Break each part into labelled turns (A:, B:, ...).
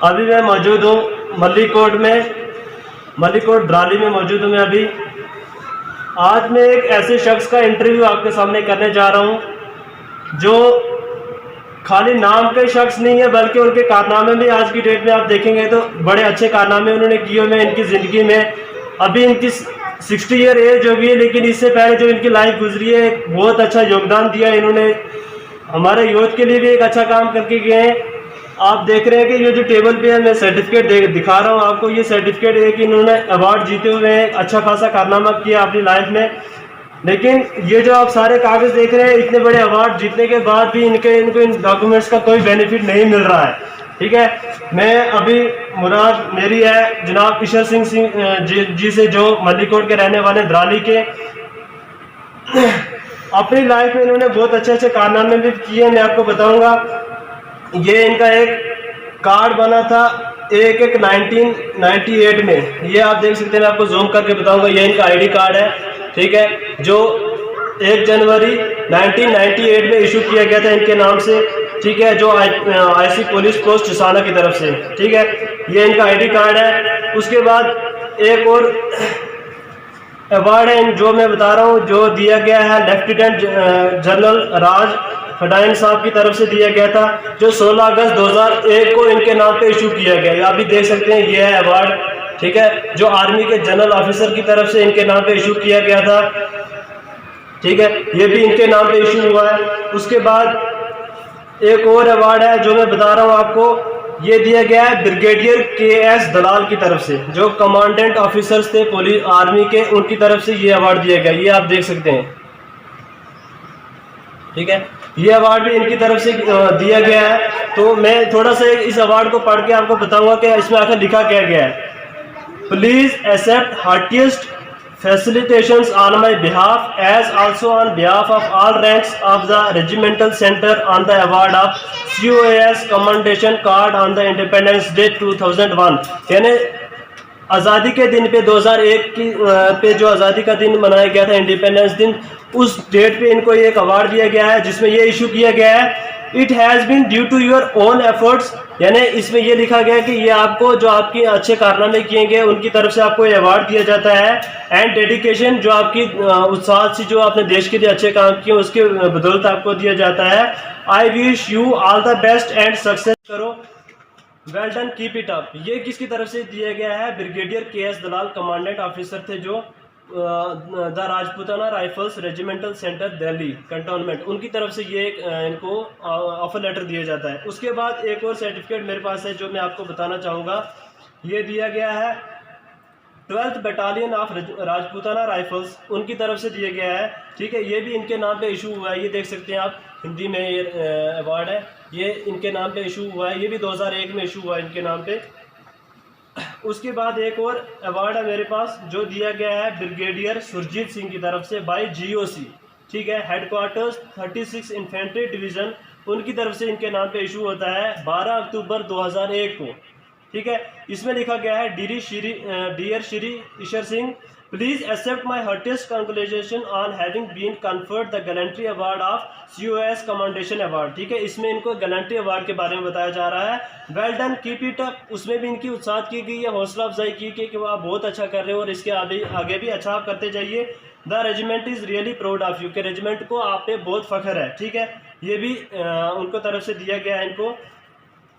A: अभी मैं मौजूद हूँ मल्लिकोट ड्राली में मौजूद हूँ मैं अभी। आज मैं एक ऐसे शख्स का इंटरव्यू आपके सामने करने जा रहा हूँ जो खाली नाम के शख्स नहीं है बल्कि उनके कारनामे भी आज की डेट में आप देखेंगे तो बड़े अच्छे कारनामे उन्होंने किए हुए हैं इनकी ज़िंदगी में। अभी इनकी 60 ईयर एज हो गई है, लेकिन इससे पहले जो इनकी लाइफ गुजरी है बहुत अच्छा योगदान दिया है इन्होंने। हमारे यूथ के लिए भी एक अच्छा काम करके गए हैं। आप देख रहे हैं कि ये जो टेबल पे है मैं सर्टिफिकेट दिखा रहा हूँ आपको। ये सर्टिफिकेट है कि इन्होंने अवार्ड जीते हुए हैं, अच्छा खासा कारनामा किया अपनी लाइफ में। लेकिन ये जो आप सारे कागज देख रहे हैं, इतने बड़े अवार्ड जीतने के बाद भी इनको इन डॉक्यूमेंट्स का कोई बेनिफिट नहीं मिल रहा है। ठीक है, मैं अभी मुराद मेरी है जनाब ईशर सिंह जी से, जो मल्लिकोट के रहने वाले ड्राली के। अपनी लाइफ में इन्होंने बहुत अच्छे अच्छे कारनामे भी किए, मैं आपको बताऊंगा। ये इनका एक कार्ड बना था 1998 में, ये आप देख सकते हैं, मैं आपको जूम करके बताऊंगा। ये इनका आईडी कार्ड है, ठीक है, जो 1 जनवरी 1998 में इशू किया गया था इनके नाम से, ठीक है, जो आईसी पुलिस पोस्ट चसाना की तरफ से। ठीक है, ये इनका आईडी कार्ड है। उसके बाद एक और अवार्ड है जो मैं बता रहा हूँ, जो दिया गया है लेफ्टिनेंट जनरल राज फडाइन साहब की तरफ से दिया गया था, जो 16 अगस्त 2001 को इनके नाम पे इशू किया गया। आप भी देख सकते हैं, ये है अवार्ड, ठीक है, जो आर्मी के जनरल ऑफिसर की तरफ से इनके नाम पे इशू किया गया था। ठीक है, ये भी इनके नाम पे इशू हुआ है। उसके बाद एक और अवार्ड है जो मैं बता रहा हूँ आपको, ये दिया गया है ब्रिगेडियर KS दलाल की तरफ से, जो कमांडेंट ऑफिसर्स थे पुलिस आर्मी के, उनकी तरफ से ये अवार्ड दिया गया। ये आप देख सकते हैं, ठीक है, ये अवार्ड भी इनकी तरफ से दिया गया है। तो मैं थोड़ा सा इस अवार्ड को पढ़ के आपको बताऊंगा कि इसमें आखिर लिखा क्या गया है। Please accept heartiest felicitations on my behalf as also on behalf of all ranks of the regimental center on the award of COAS commendation card on the Independence Day 2001। यानी आज़ादी के दिन पे 2001 की पे जो आज़ादी का दिन मनाया गया था, इंडिपेंडेंस दिन, उस डेट पे इनको एक अवार्ड दिया गया है जिसमें ये इशू किया गया है, it has been due to your own efforts. यानी इसमें ये लिखा गया है कि ये आपको जो आपके अच्छे कारनामे किए गए उनकी तरफ से आपको ये अवार्ड दिया जाता है। एंड डेडिकेशन, जो आपकी उत्साह से जो आपने देश के लिए अच्छे काम किए उसके बदौलत आपको दिया जाता है। I wish you all the best and success करो, well done, keep it up. ये किसकी तरफ से दिया गया है? Brigadier KS Dalal, commandant officer थे जो the Rajputana rifles regimental centre Delhi cantonment, उनकी तरफ से ये इनको ऑफर लेटर दिया जाता है। उसके बाद एक और सर्टिफिकेट मेरे पास है जो मैं आपको बताना चाहूँगा। ये दिया गया है 12th battalion of Rajputana rifles, उनकी तरफ से दिया गया है। ठीक है, ये भी इनके नाम पे इशू हुआ है, ये देख सकते हैं आप, हिंदी में ये अवार्ड है, ये इनके नाम पे इशू हुआ है। ये भी 2001 में इशू हुआ है इनके नाम पे। उसके बाद एक और अवार्ड है मेरे पास जो दिया गया है ब्रिगेडियर सुरजीत सिंह की तरफ से बाय GOC, ठीक है, हेडक्वार्टर्स 36 इन्फेंट्री डिवीज़न, उनकी तरफ से इनके नाम पे इशू होता है 12 अक्टूबर 2001 को। ठीक है, इसमें लिखा गया है dear Shri Ishar Singh, please accept my heartiest congratulation on having been conferred the gallantry award of COAS commendation award. ठीक है, इसमें इनको गैलेंट्री अवार्ड के बारे में बताया जा रहा है। Well done, keep it up, उसमें भी इनकी उत्साह की गई है, हौसला अफजाई की गई कि वो आप बहुत अच्छा कर रहे हो और इसके आगे भी अच्छा आप करते जाइए। The regiment is really proud of you, के रेजिमेंट को आप पे बहुत फख्र है। ठीक है, ये भी उनको तरफ से दिया गया है इनको।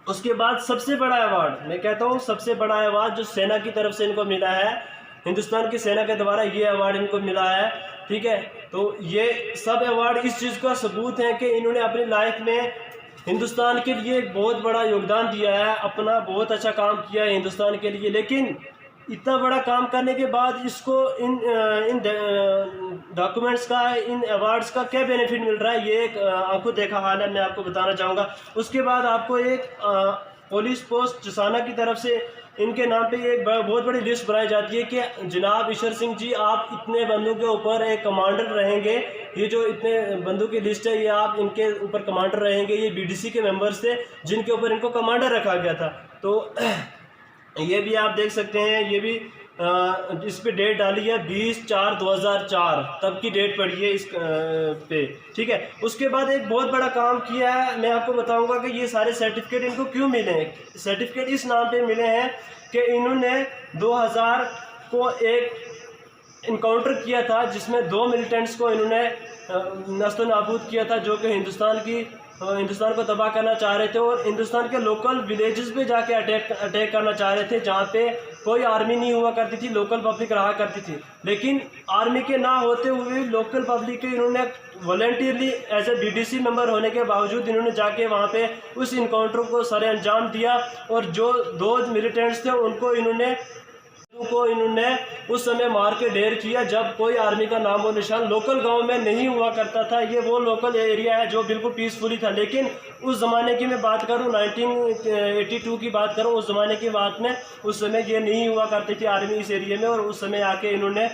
A: उसके बाद सबसे बड़ा अवार्ड, मैं कहता हूँ सबसे बड़ा अवार्ड जो सेना की तरफ से इनको मिला है, हिंदुस्तान की सेना के द्वारा ये अवार्ड इनको मिला है। ठीक है, तो ये सब अवार्ड इस चीज़ का सबूत है कि इन्होंने अपनी लाइफ में हिंदुस्तान के लिए एक बहुत बड़ा योगदान दिया है, अपना बहुत अच्छा काम किया है हिंदुस्तान के लिए। लेकिन इतना बड़ा काम करने के बाद इसको इन डॉक्यूमेंट्स का, इन अवार्ड्स का क्या बेनिफिट मिल रहा है, ये एक आंखों देखा हाल है, मैं आपको बताना चाहूँगा। उसके बाद आपको एक पुलिस पोस्ट चसाना की तरफ से इनके नाम पे एक बहुत बड़ी लिस्ट बनाई जाती है कि जनाब ईशर सिंह जी, आप इतने बंदों के ऊपर एक कमांडर रहेंगे। ये जो इतने बंदों की लिस्ट है, ये आप इनके ऊपर कमांडर रहेंगे। ये BDC के मेंबर्स थे जिनके ऊपर इनको कमांडर रखा गया था। तो ये भी आप देख सकते हैं, ये भी इस पे डेट डाली है 20/4/2004, तब की डेट पड़ी है इस पे, ठीक है। उसके बाद एक बहुत बड़ा काम किया है, मैं आपको बताऊंगा कि ये सारे सर्टिफिकेट इनको क्यों मिले हैं। सर्टिफिकेट इस नाम पे मिले हैं कि इन्होंने 2000 को एक इनकाउंटर किया था जिसमें 2 मिलिटेंट्स को इन्होंने नस्तो नाबूद किया था, जो कि हिंदुस्तान को तबाह करना चाह रहे थे और हिंदुस्तान के लोकल विलेजेस पे जाके अटैक करना चाह रहे थे, जहाँ पे कोई आर्मी नहीं हुआ करती थी, लोकल पब्लिक रहा करती थी। लेकिन आर्मी के ना होते हुए लोकल पब्लिक के इन्होंने voluntarily as a BDC member होने के बावजूद इन्होंने जाके वहाँ पे उस इनकाउंटर को सरे अंजाम दिया और जो 2 मिलिटेंट्स थे उनको इन्होंने उस समय मार के ढेर किया, जब कोई आर्मी का नाम और निशान लोकल गांव में नहीं हुआ करता था। ये वो लोकल एरिया है जो बिल्कुल पीसफुली था। लेकिन उस ज़माने की मैं बात करूं, 1982 की बात करूं, उस ज़माने की बात में उस समय ये नहीं हुआ करती थी आर्मी इस एरिया में। और उस समय आके इन्होंने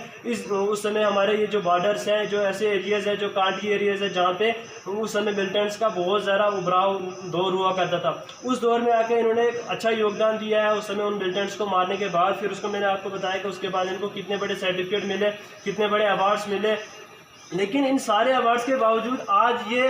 A: उस समय हमारे ये जो बॉर्डर्स हैं, जो ऐसे एरियाज़ हैं जो कांटी एरियाज़ है, जहाँ पे उस समय मिलिटेंट्स का बहुत ज़्यादा उभराव दौर हुआ करता था, उस दौर में आके इन्होंने एक अच्छा योगदान दिया है उस समय उन मिलिटेंट्स को मारने के बाद। फिर उसको मैंने आपको बताया कि उसके बाद इनको कितने बड़े सर्टिफिकेट मिले, कितने बड़े अवार्ड्स मिले। लेकिन इन सारे अवार्ड्स के बावजूद आज ये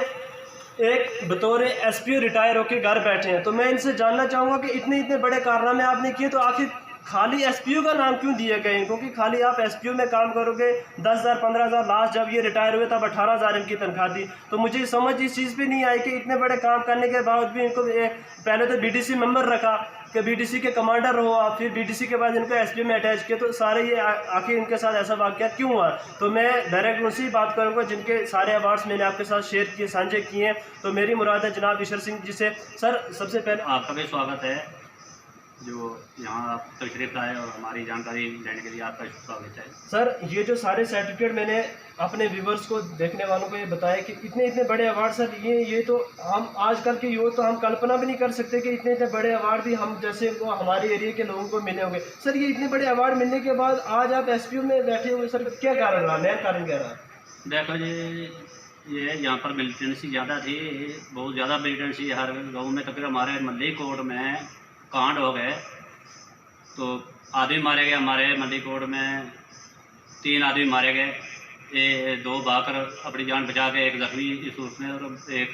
A: एक बतौर एसपीओ रिटायर होकर घर बैठे हैं। तो मैं इनसे जानना चाहूँगा कि इतने बड़े कारनामे आपने किए, तो आखिर खाली एसपीओ का नाम क्यों दिए गए? क्योंकि खाली आप एसपीओ में काम करोगे 10,000 15,000, लास्ट जब ये रिटायर हुए तब 18,000 इनकी तनख्वाह थी। तो मुझे समझ इस चीज़ पे नहीं आई कि इतने बड़े काम करने के बाद भी इनको पहले तो बीडीसी मेंबर रखा कि बीडीसी के कमांडर हो आप, फिर बीडीसी के बाद इनको एसपीओ में अटैच किया, तो सारे ये आखिर इनके साथ ऐसा वाक़या क्यों हुआ? तो मैं डायरेक्ट उनसे ही बात करूँगा जिनके सारे अवार्ड्स मैंने आपके साथ शेयर किए, साझे किए हैं। तो मेरी मुराद है जनाब ईशर सिंह जी से। सर, सबसे पहले
B: आपका भी स्वागत है, जो यहाँ आप तशरीफ लाए और हमारी जानकारी लेने के लिए आपका स्वागत है।
A: सर, ये जो सारे सर्टिफिकेट मैंने अपने व्यूवर्स को, देखने वालों को ये बताया कि इतने बड़े अवार्ड, सर ये तो हम आजकल के युवा तो हम कल्पना भी नहीं कर सकते कि इतने बड़े अवार्ड भी हम जैसे वो हमारे एरिया के लोगों को मिले होंगे। सर, ये इतने बड़े अवार्ड मिलने के बाद आज आप एसपीओ में बैठे हुए, सर क्या कारण रहा, मेन कारण क्या रहा?
B: देखो जी, ये यहाँ पर मिलिटेंसी ज़्यादा थी, बहुत ज़्यादा मिलिटेंसी हर गाँव में। तकरीबन हमारे मल्ली कोट में कांड हो गए तो आदमी मारे गए। हमारे मल्ली कोट में 3 आदमी मारे गए, 2 भागकर अपनी जान बचा के, एक जख्मी इस सूरत में और एक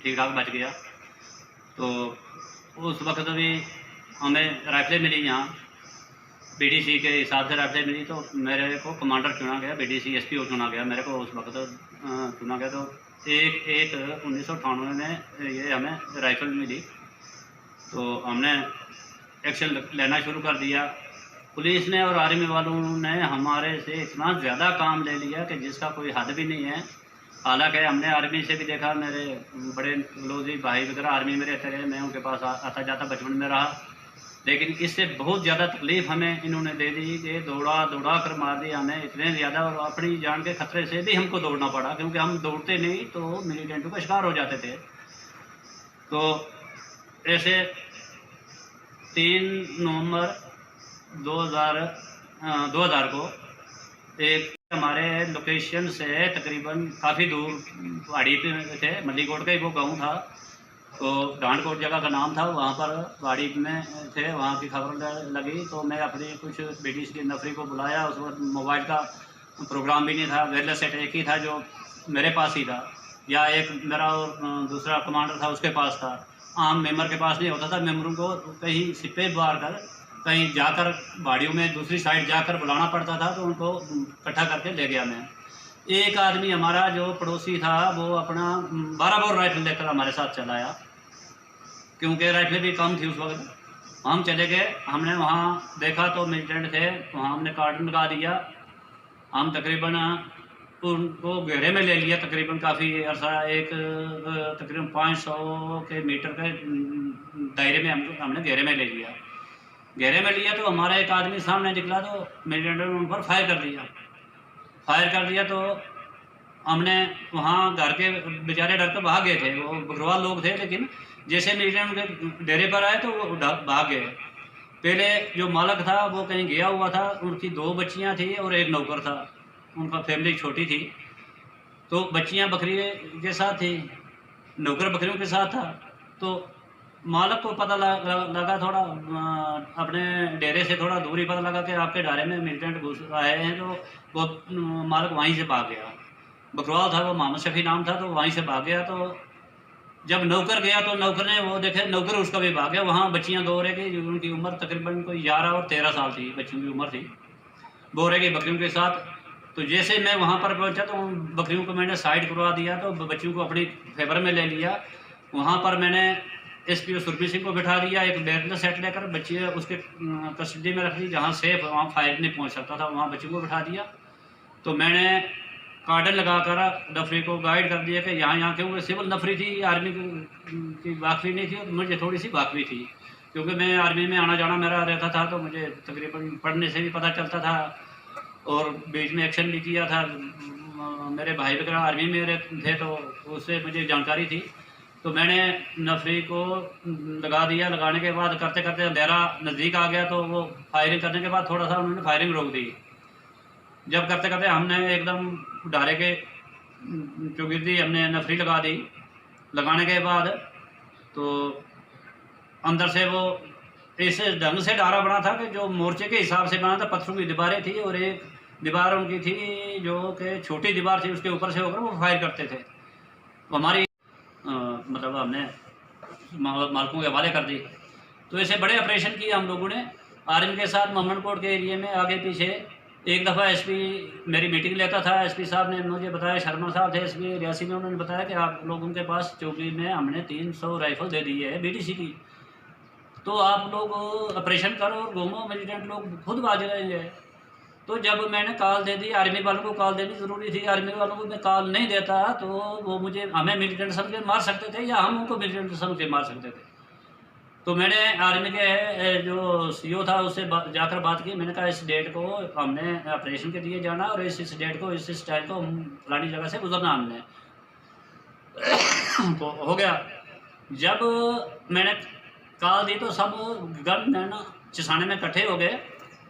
B: ठीक ठाक बच गया। तो उस वक्त भी हमें राइफलें मिली, यहाँ बीडीसी के हिसाब से राइफलें मिली। तो मेरे को कमांडर चुना गया, बीडीसी एसपीओ चुना गया, मेरे को उस वक्त चुना गया। तो 1998 में ये हमें राइफल मिली। तो हमने एक्शन लेना शुरू कर दिया। पुलिस ने और आर्मी वालों ने हमारे से इतना ज़्यादा काम ले लिया कि जिसका कोई हद भी नहीं है। हालांकि हमने आर्मी से भी देखा, मेरे बड़े क्लोज भाई वगैरह आर्मी में रहते रहे, मैं उनके पास आता जाता बचपन में रहा। लेकिन इससे बहुत ज़्यादा तकलीफ़ हमें इन्होंने दे दी कि दौड़ा कर मार दिया हमें इतने ज़्यादा, और अपनी जान के खतरे से भी हमको दौड़ना पड़ा, क्योंकि हम दौड़ते नहीं तो मिलिटेंटों का शिकार हो जाते थे। तो ऐसे 3 नवंबर 2000 को एक हमारे लोकेशन से तकरीबन काफ़ी दूर पहाड़ी पे थे, मल्लीकोट का ही वो गांव था, तो डांडकोट जगह का नाम था, वहाँ पर पहाड़ी में थे। वहाँ की खबर लगी तो मैं अपनी कुछ ब्रिटिश की नफरी को बुलाया। उस वक्त मोबाइल का प्रोग्राम भी नहीं था, वायरलेस सेट एक ही था जो मेरे पास ही था, या एक मेरा और दूसरा कमांडर था उसके पास था। आम मेंबर के पास नहीं होता था। मेंबरों को कहीं सिपे बार कर कहीं जाकर पहाड़ियों में दूसरी साइड जाकर बुलाना पड़ता था, तो उनको इकट्ठा करके ले गया मैं। एक आदमी हमारा जो पड़ोसी था वो अपना 12 बोर राइफल लेकर हमारे साथ चला आया, क्योंकि राइफलें भी कम थी उस वक्त। हम चले गए, हमने वहाँ देखा तो मिलिटेंट थे, वहाँ हमने कार्डन लगा दिया। हम तकरीबन उनको घेरे में ले लिया, तकरीबन काफ़ी अर्सा, एक तकरीबन 500 के मीटर के दायरे में हमने घेरे में ले लिया। घेरे में लिया तो हमारा एक आदमी सामने निकला, तो मिलिटेंट ने उन पर फायर कर दिया। तो हमने वहाँ घर के बेचारे डर कर भाग गए थे, वो बकरवाल लोग थे, लेकिन जैसे मिलिटेंट के डेरे पर आए तो वो भाग गए। पहले जो मालक था वो कहीं गया हुआ था, उनकी 2 बच्चियाँ थी और एक नौकर था, उनका फैमिली छोटी थी। तो बच्चियां बकरी के साथ थी, नौकर बकरियों के साथ था। तो मालक को पता लगा थोड़ा अपने डेरे से थोड़ा दूर ही पता लगा कि आपके डारे में मिलिटेंट घुस आए हैं, तो वो मालक वहीं से भाग गया। बकरवाल था वो, मोहम्मद शफी नाम था, तो वहीं से भाग गया। तो जब नौकर गया तो नौकर ने वो देखे, नौकर उसका भी भाग गया। वहाँ बच्चियाँ दो रह गई, उनकी उम्र तकरीबन कोई 11 और 13 साल थी, बच्चियों की उम्र थी। वो रह गई बकरियों के साथ। तो जैसे मैं वहाँ पर पहुँचा तो बकरियों को मैंने साइड करवा दिया, तो बच्चियों को अपनी फेवर में ले लिया। वहाँ पर मैंने एसपीओ सुरभि सिंह को बिठा दिया, एक बैरल सेट लेकर बच्चे उसके कस्टडी में रख दी, जहाँ सेफ वहाँ फायर नहीं पहुँच सकता था, वहाँ बच्चों को बिठा दिया। तो मैंने कार्डन लगाकर नफरी को गाइड कर दिया कि यहाँ क्योंकि सिविल नफरी थी, आर्मी की वाकफी नहीं थी, मुझे थोड़ी सी वाकफी थी, क्योंकि मैं आर्मी में आना जाना मेरा रहता था, तो मुझे तकरीबन पढ़ने से भी पता चलता था और बीच में एक्शन भी किया था। मेरे भाई वगैरह आर्मी में थे, तो उससे मुझे जानकारी थी। तो मैंने नफरी को लगा दिया। लगाने के बाद करते करते अंधेरा नज़दीक आ गया, तो वो फायरिंग करने के बाद थोड़ा सा उन्होंने फायरिंग रोक दी। जब करते करते हमने एकदम डारे के चौगिर्दी हमने नफरी लगा दी। लगाने के बाद तो अंदर से वो इस ढंग से डारा बना था कि जो मोर्चे के हिसाब से बना था, पत्थरों की दीवारें थी और एक दीवार उनकी थी जो कि छोटी दीवार थी, उसके ऊपर से होकर वो फायर करते थे। तो हमारी मतलब हमने मालकों के हवाले कर दी। तो ऐसे बड़े ऑपरेशन किए हम लोगों ने आर्मी के साथ मोहम्मदकोट के एरिए में आगे पीछे। एक दफ़ा एसपी मेरी मीटिंग लेता था, एसपी साहब ने मुझे बताया, शर्मा साहब थे एसपी रियासी में, उन्होंने बताया कि आप लोगों के पास चौकी में हमने 300 राइफल दे दी है बीटीसी की, तो आप लोग ऑपरेशन करो और घूमो, मिलिटेंट लोग खुद बाज रहेंगे। तो जब मैंने कॉल दे दी, आर्मी वालों को कॉल देनी ज़रूरी थी, आर्मी वालों को मैं कॉल नहीं देता तो वो मुझे हमें मिलिटेंट समझ के मार सकते थे या हम उनको मिलिटेंट समझ के मार सकते थे। तो मैंने आर्मी के जो सीओ था उससे जाकर बात की। मैंने कहा इस डेट को हमने ऑपरेशन के लिए जाना और इस डेट को इस टाइम को फलानी जगह से गुजरना हमने। तो हो गया। जब मैंने कॉल दी तो सब गन मैन चिसाने में इकट्ठे हो गए,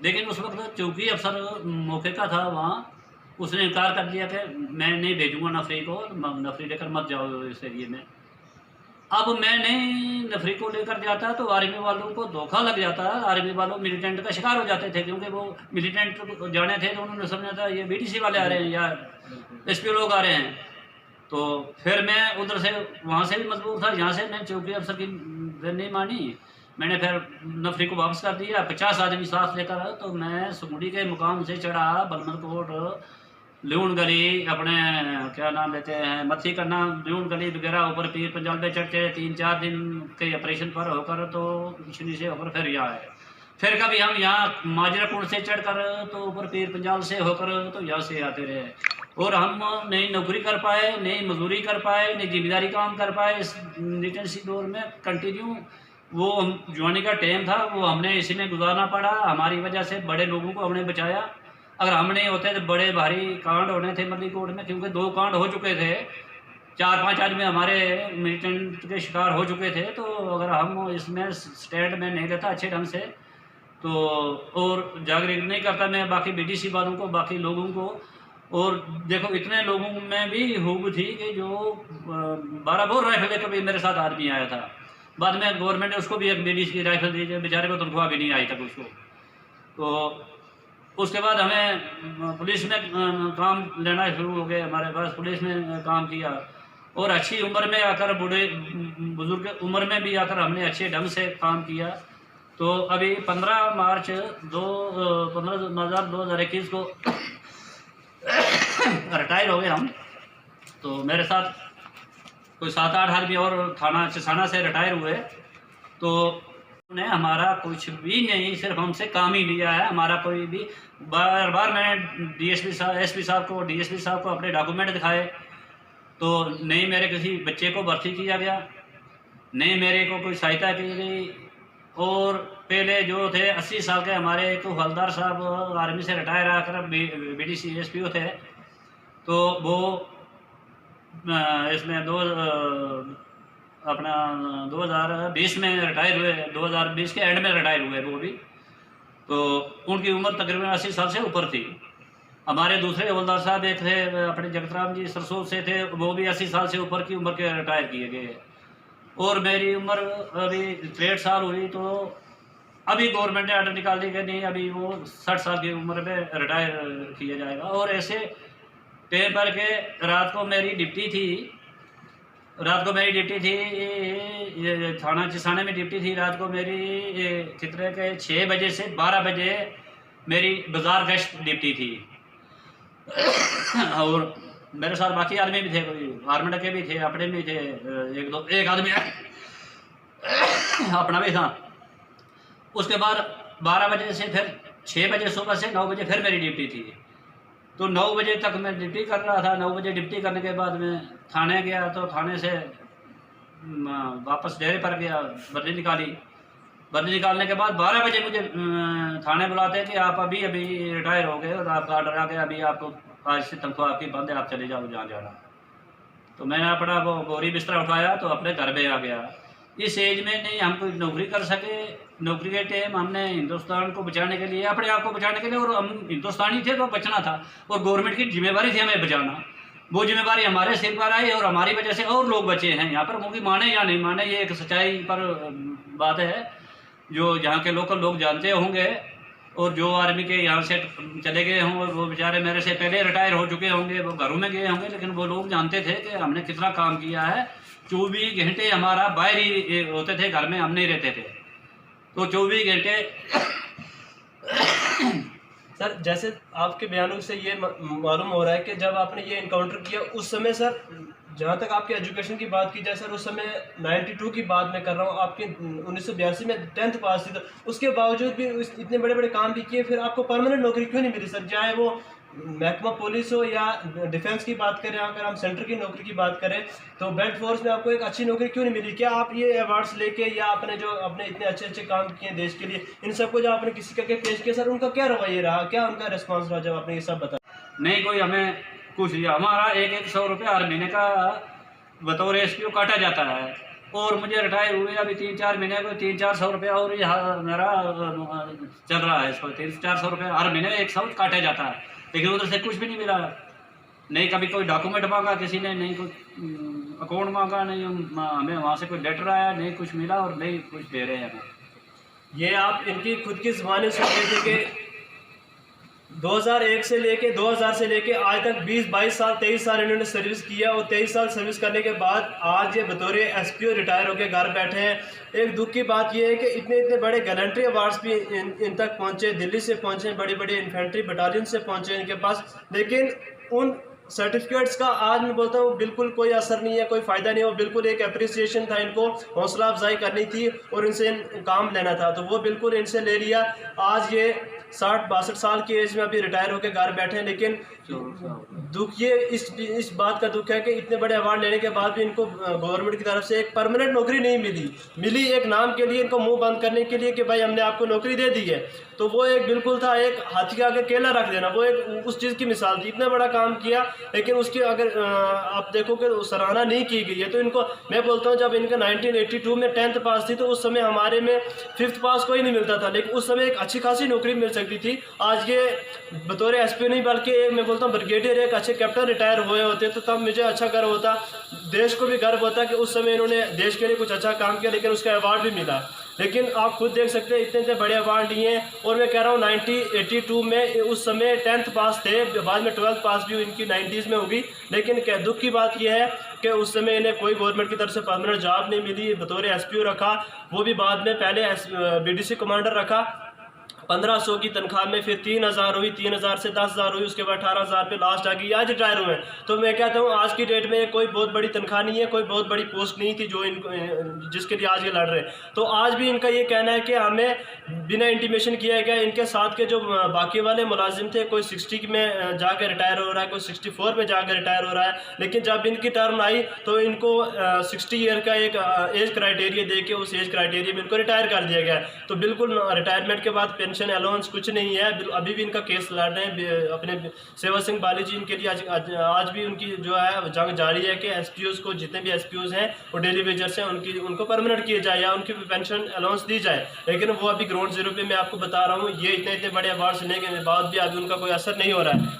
B: लेकिन उस वक्त चौकी अफसर मौके का था वहाँ, उसने इनकार कर दिया कि मैं नहीं भेजूँगा नफरी को, नफरी लेकर मत जाओ इस एरिए में। अब मैं नहीं नफरी को लेकर जाता तो आर्मी वालों को धोखा लग जाता, आर्मी वालों मिलिटेंट का शिकार हो जाते थे, क्योंकि वो मिलिटेंट जाने थे तो उन्होंने समझा था ये बीटीसी वाले आ रहे हैं या एसपी लोग आ रहे हैं। तो फिर मैं उधर से वहाँ से भी मजबूर था, यहाँ से मैं चौकी अफसर की फिर नहीं मानी, मैंने फिर नफरी को वापस कर दिया। 50 आदमी साथ लेकर तो मैं सुगुड़ी के मुकाम से चढ़ा बलमरकोट, लून गली, अपने क्या नाम लेते हैं मत्थी करना, लून गली वगैरह, ऊपर पीर पंजाल पे चढ़ते 3-4 दिन के ऑपरेशन पर होकर तो पिछली से होकर फिर यहाँ आए। फिर कभी हम यहाँ माजरापुर से चढ़कर तो ऊपर पीर पंजाल से होकर तो यहाँ से आते रहे, और हम नहीं नौकरी कर पाए, नहीं मजदूरी कर पाए, नहीं जिम्मेदारी काम कर पाए इस मिलिटेंसी दौर में कंटिन्यू। वो जवानी का टाइम था, वो हमने इसी में गुजारना पड़ा। हमारी वजह से बड़े लोगों को हमने बचाया। अगर हम नहीं होते तो बड़े भारी कांड होने थे मल्लीकोट में, क्योंकि 2 कांड हो चुके थे, 4-5 आदमी हमारे मिलिटेंट के शिकार हो चुके थे। तो अगर हम इसमें स्टैंड में नहीं लेता अच्छे ढंग से तो, और जागरूक नहीं करता मैं बाकी बीटीसी वालों को, बाकी लोगों को। और देखो इतने लोगों में भी हुब थी कि जो 12 बोर राइफल लेकर भी मेरे साथ आदमी आया था। बाद में गवर्नमेंट ने उसको भी एक बीटीसी की राइफल दी, बेचारे को तनख्वाह भी नहीं आई तक उसको। तो उसके बाद हमें पुलिस में काम लेना शुरू हो गए, हमारे पास पुलिस में काम किया, और अच्छी उम्र में आकर, बूढ़े बुजुर्ग उम्र में भी आकर हमने अच्छे ढंग से काम किया। तो अभी 15 मार्च 2021 को रिटायर हो गए हम। तो मेरे साथ कोई 7-8 आदमी और थाना चिसाना से रिटायर हुए। तो ने हमारा कुछ भी नहीं, सिर्फ हमसे काम ही लिया है। हमारा कोई भी बार बार मैंने डीएसपी साहब, एसपी साहब को, डीएसपी साहब को अपने डॉक्यूमेंट दिखाए, तो नहीं मेरे किसी बच्चे को भर्ती किया गया, नहीं मेरे को कोई सहायता की गई। और पहले जो थे 80 साल के हमारे एक हवलदार साहब आर्मी से रिटायर आकर बीडीसी एसपीओ थे, तो वो इसमें 2020 में रिटायर हुए, 2020 के एंड में रिटायर हुए वो भी। तो उनकी उम्र तकरीबन 80 साल से ऊपर थी। हमारे दूसरे हवलदार साहब एक थे अपने जगतराम जी सरसों से थे, वो भी 80 साल से ऊपर की उम्र के रिटायर किए गए। और मेरी उम्र अभी 63 साल हुई, तो अभी गवर्नमेंट ने आर्डर निकाल दी कि नहीं, अभी वो 60 साल की उम्र में रिटायर किया जाएगा। और ऐसे टाइम पर के रात को मेरी ड्यूटी थी, ये थाना चिसाने में ड्यूटी थी। रात को मेरी कितने के 6 बजे से 12 बजे मेरी बाजार गश्त ड्यूटी थी। और मेरे साथ बाकी आदमी भी थे, कोई आर्मी के भी थे, अपने भी थे, एक आदमी अपना भी था। उसके बाद 12 बजे से फिर 6 बजे सुबह से 9 बजे फिर मेरी ड्यूटी थी। तो 9 बजे तक मैं ड्यूटी कर रहा था। 9 बजे ड्यूटी करने के बाद मैं थाने गया, तो थाने से वापस डेरे पर गया, वर्दी निकाली। वर्दी निकालने के बाद 12 बजे मुझे थाने बुलाते हैं कि आप अभी रिटायर हो गए और आपका आर्डर आ गया, अभी आपको आज से तनख्वाह आपकी बंद है, आप चले जाओ जहाँ जाना। तो मैंने अपना वो बोरी बिस्तरा उठाया तो अपने घर में आ गया। इस एज में नहीं हम कोई नौकरी कर सके। नौकरी के टाइम हमने हिंदुस्तान को बचाने के लिए, अपने आप को बचाने के लिए, और हम हिंदुस्तानी थे तो बचना था, और गवर्नमेंट की जिम्मेवारी थी हमें बचाना। वो जिम्मेवारी हमारे सिर पर आई और हमारी वजह से और लोग बचे हैं यहाँ पर। मुझे माने या नहीं माने, ये एक सच्चाई पर बात है जो यहाँ के लोकल लोग जानते होंगे, और जो आर्मी के यहाँ से चले गए हों वो बेचारे मेरे से पहले रिटायर हो चुके होंगे, वो घरों में गए होंगे, लेकिन वो लोग जानते थे कि हमने कितना काम किया है। 24 घंटे हमारा बाहर ही होते थे, घर में हम नहीं रहते थे। तो 24 घंटे
A: सर, जैसे आपके बयानों से ये मालूम हो रहा है कि जब आपने ये इनकाउंटर किया उस समय, सर जहाँ तक आपके एजुकेशन की बात की जाए सर, उस समय 92 की बात मैं कर रहा हूँ, आपके 1982 में 10th पास थी, तो उसके बावजूद भी इतने बड़े बड़े काम भी किए, फिर आपको परमानेंट नौकरी क्यों नहीं मिली सर? चाहे वो महकमा पुलिस हो या डिफेंस की बात करें, अगर हम सेंटर की नौकरी की बात करें तो बेल्ट फोर्स में आपको एक अच्छी नौकरी क्यों नहीं मिली? क्या आप ये अवार्ड्स लेके या अपने इतने अच्छे अच्छे काम किए देश के लिए, इन सबको जब आपने किसी करके पेश किया सर, उनका क्या रवैया रहा, क्या उनका रिस्पॉन्स रहा जब आपने ये सब बताया?
B: नहीं, कोई हमें कुछ नहीं। हमारा 100 रुपये हर महीने का बतौर SPO काटा जाता है, और मुझे रिटायर हुए अभी 3-4 महीने को 300-400 रुपये और मेरा चल रहा है। इसको 300-400 रुपये हर महीने 100 काटा जाता है, लेकिन उधर से कुछ भी नहीं मिला। नहीं कभी कोई डॉक्यूमेंट मांगा किसी ने, नहीं कोई अकाउंट मांगा, नहीं हमें वहाँ से कोई लेटर आया, नहीं कुछ मिला और नहीं कुछ दे रहे हैं हमें।
A: ये आप इनकी खुद की ज़बानी सुन रहे थे कि 2001 से लेके 2000 से लेके आज तक 20-22 साल 23 साल इन्होंने सर्विस किया, और 23 साल सर्विस करने के बाद आज ये बतौर SPO रिटायर होकर घर बैठे हैं। एक दुख की बात ये है कि इतने इतने बड़े गैलेंट्री अवार्ड्स भी इन तक पहुंचे, दिल्ली से पहुंचे, बड़ी बड़ी इन्फेंट्री बटालियन से पहुंचे इनके पास, लेकिन उन सर्टिफिकेट्स का आज मैं बोलता हूँ बिल्कुल कोई असर नहीं है, कोई फ़ायदा नहीं है। वो बिल्कुल एक अप्रिसिएशन था, इनको हौसला अफजाई करनी थी और इनसे काम लेना था, तो वो बिल्कुल इनसे ले लिया। आज ये 60-62 साल की एज में अभी रिटायर होकर घर बैठे हैं, लेकिन दुख ये इस बात का दुख है कि इतने बड़े अवार्ड लेने के बाद भी इनको गवर्नमेंट की तरफ से एक परमानेंट नौकरी नहीं मिली एक नाम के लिए, इनको मुंह बंद करने के लिए कि भाई हमने आपको नौकरी दे दी है। तो वो एक बिल्कुल था, एक हाथी के आगे केला रख देना, वो एक उस चीज़ की मिसाल थी। इतना बड़ा काम किया, लेकिन उसकी अगर आप देखो कि सराहना नहीं की गई है। तो इनको मैं बोलता हूँ, जब इनका 1982 में 10th पास थी, तो उस समय हमारे में 5th पास कोई नहीं मिलता था, लेकिन उस समय एक अच्छी खासी नौकरी मिल सकती थी। आज ये बतौर SPO नहीं बल्कि मैं बोलता हूँ ब्रिगेडियर, एक अच्छे कैप्टन रिटायर हुए होते, तो तब मुझे अच्छा गर्व होता, देश को भी गर्व होता कि उस समय इन्होंने देश के लिए कुछ अच्छा काम किया, लेकिन उसका अवार्ड भी मिला। लेकिन आप खुद देख सकते हैं इतने इतने बड़े अवार्ड लिए हैं। और मैं कह रहा हूँ 1982 में उस समय 10th पास थे, बाद में 12th पास भी इनकी 90s में होगी, लेकिन क्या दुख की बात यह है कि उस समय इन्हें कोई गवर्नमेंट की तरफ से परमानेंट जॉब नहीं मिली। बतौर SPO रखा, वो भी बाद में पहले BDC कमांडर रखा, 1500 की तनख्वाह में, फिर 3000 हुई, 3000 से 10,000 हुई, उसके बाद 18,000 पे लास्ट आ गई, आज रिटायर हुए। तो मैं कहता हूँ आज की डेट में कोई बहुत बड़ी तनख्वाह नहीं है, कोई बहुत बड़ी पोस्ट नहीं थी जो इनको जिसके लिए आज ये लड़ रहे हैं। तो आज भी इनका ये कहना है कि हमें बिना इंटीमेशन किया गया। इनके साथ के जो बाकी वाले मुलाजिम थे, कोई 60 में जाकर रिटायर हो रहा है, कोई 64 में जाकर रिटायर हो रहा है, लेकिन जब इनकी टर्म आई तो इनको 60 ईयर का एक एज क्राइटेरिया दे के उस एज क्राइटेरिया में इनको रिटायर कर दिया गया। तो बिल्कुल रिटायरमेंट के बाद पेंशन अलाउंस कुछ नहीं है। अभी भी इनका केस लड़ रहे हैं अपने सेवा सिंह बाली जी, इनके लिए आज भी उनकी जो है जंग जारी है कि SPOs को, जितने भी SPOs हैं वो डेली वेजर्स हैं, उनको परमानेंट किया जाए या उनकी पेंशन अलाउंस दी जाए। लेकिन वो अभी ग्राउंड जीरो पे मैं आपको बता रहा हूँ, ये इतने इतने बड़े अवार्ड्स लेने के बाद भी अभी उनका कोई असर नहीं हो रहा है।